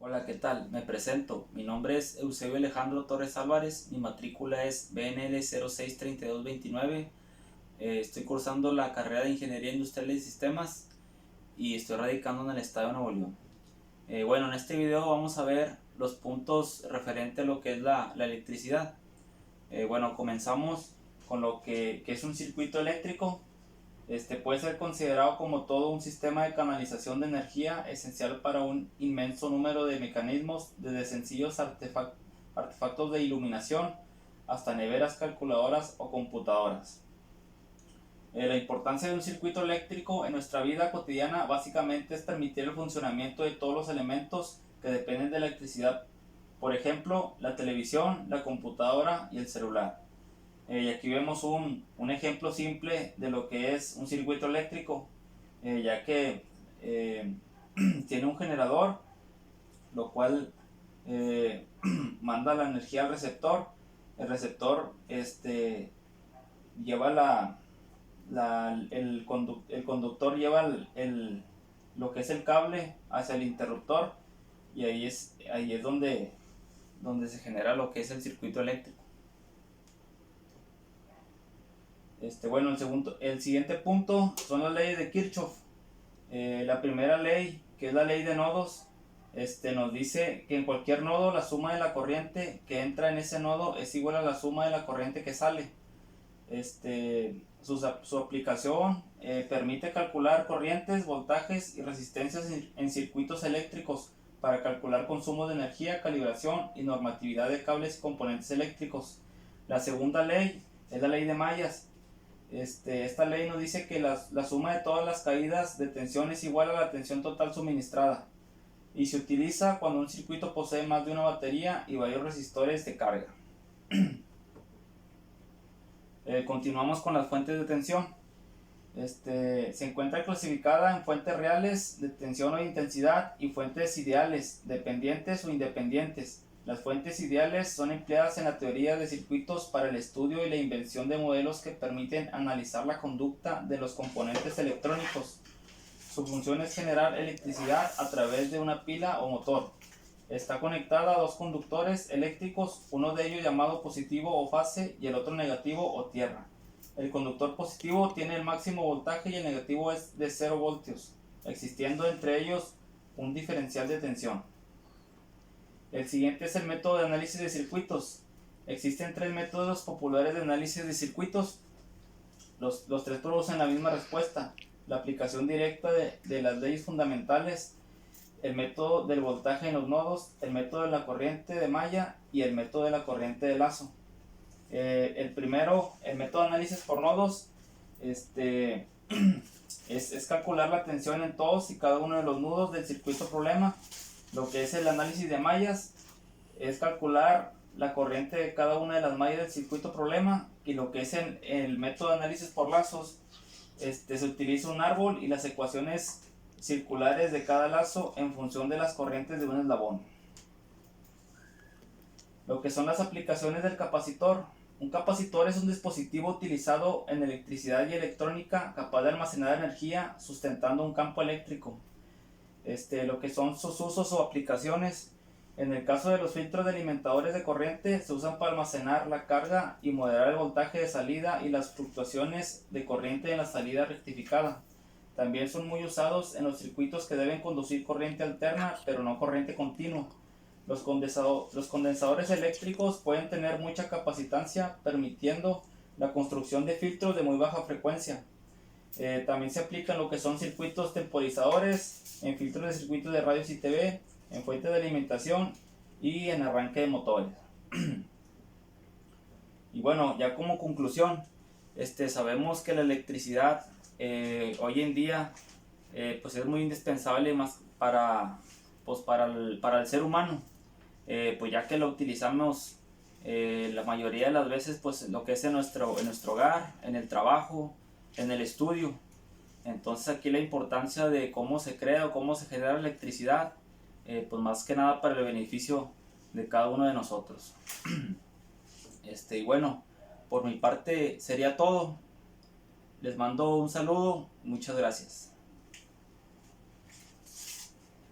Hola, ¿qué tal? Me presento. Mi nombre es Eusebio Alejandro Torres Álvarez. Mi matrícula es BNL 063229. Estoy cursando la carrera de Ingeniería Industrial y Sistemas y estoy radicando en el estado de Nuevo León. Bueno, en este video vamos a ver los puntos referentes a lo que es la electricidad. Bueno, comenzamos con lo que es un circuito eléctrico. Puede ser considerado como todo un sistema de canalización de energía esencial para un inmenso número de mecanismos, desde sencillos artefactos de iluminación hasta neveras, calculadoras o computadoras. La importancia de un circuito eléctrico en nuestra vida cotidiana básicamente es permitir el funcionamiento de todos los elementos que dependen de la electricidad, por ejemplo, la televisión, la computadora y el celular. Y aquí vemos un ejemplo simple de lo que es un circuito eléctrico, ya que tiene un generador, lo cual manda la energía al receptor. El receptor lleva el conductor lleva lo que es el cable hacia el interruptor, y ahí es donde se genera lo que es el circuito eléctrico. Bueno, el siguiente punto son las leyes de Kirchhoff. La primera ley, que es la ley de nodos, nos dice que en cualquier nodo la suma de la corriente que entra en ese nodo es igual a la suma de la corriente que sale. Su aplicación permite calcular corrientes, voltajes y resistencias en circuitos eléctricos para calcular consumo de energía, calibración y normatividad de cables y componentes eléctricos. La segunda ley es la ley de mallas. Esta ley nos dice que la suma de todas las caídas de tensión es igual a la tensión total suministrada, y se utiliza cuando un circuito posee más de una batería y varios resistores de carga. Continuamos con las fuentes de tensión. Se encuentra clasificada en fuentes reales de tensión o intensidad y fuentes ideales, dependientes o independientes. Las fuentes ideales son empleadas en la teoría de circuitos para el estudio y la invención de modelos que permiten analizar la conducta de los componentes electrónicos. Su función es generar electricidad a través de una pila o motor. Está conectada a dos conductores eléctricos, uno de ellos llamado positivo o fase y el otro negativo o tierra. El conductor positivo tiene el máximo voltaje y el negativo es de 0 voltios, existiendo entre ellos un diferencial de tensión. El siguiente es el método de análisis de circuitos. Existen tres métodos populares de análisis de circuitos. Los tres producen la misma respuesta: la aplicación directa de las leyes fundamentales, el método del voltaje en los nodos, el método de la corriente de malla y el método de la corriente de lazo. El primero, el método de análisis por nodos, es calcular la tensión en todos y cada uno de los nudos del circuito problema. Lo que es el análisis de mallas es calcular la corriente de cada una de las mallas del circuito problema, y lo que es el método de análisis por lazos, se utiliza un árbol y las ecuaciones circulares de cada lazo en función de las corrientes de un eslabón. Lo que son las aplicaciones del capacitor. Un capacitor es un dispositivo utilizado en electricidad y electrónica capaz de almacenar energía sustentando un campo eléctrico. Lo que son sus usos o aplicaciones: en el caso de los filtros de alimentadores de corriente, se usan para almacenar la carga y moderar el voltaje de salida y las fluctuaciones de corriente en la salida rectificada. También son muy usados en los circuitos que deben conducir corriente alterna pero no corriente continua. Los condensadores eléctricos pueden tener mucha capacitancia, permitiendo la construcción de filtros de muy baja frecuencia. También se aplican lo que son circuitos temporizadores, en filtros de circuitos de radios y TV, en fuentes de alimentación y en arranque de motores. Y bueno, ya como conclusión, sabemos que la electricidad hoy en día pues es muy indispensable más para el ser humano, pues ya que lo utilizamos la mayoría de las veces, pues lo que es en nuestro hogar, en el trabajo, en el estudio. Entonces aquí la importancia de cómo se crea o cómo se genera electricidad, pues más que nada para el beneficio de cada uno de nosotros. Y bueno, por mi parte sería todo. Les mando un saludo, muchas gracias.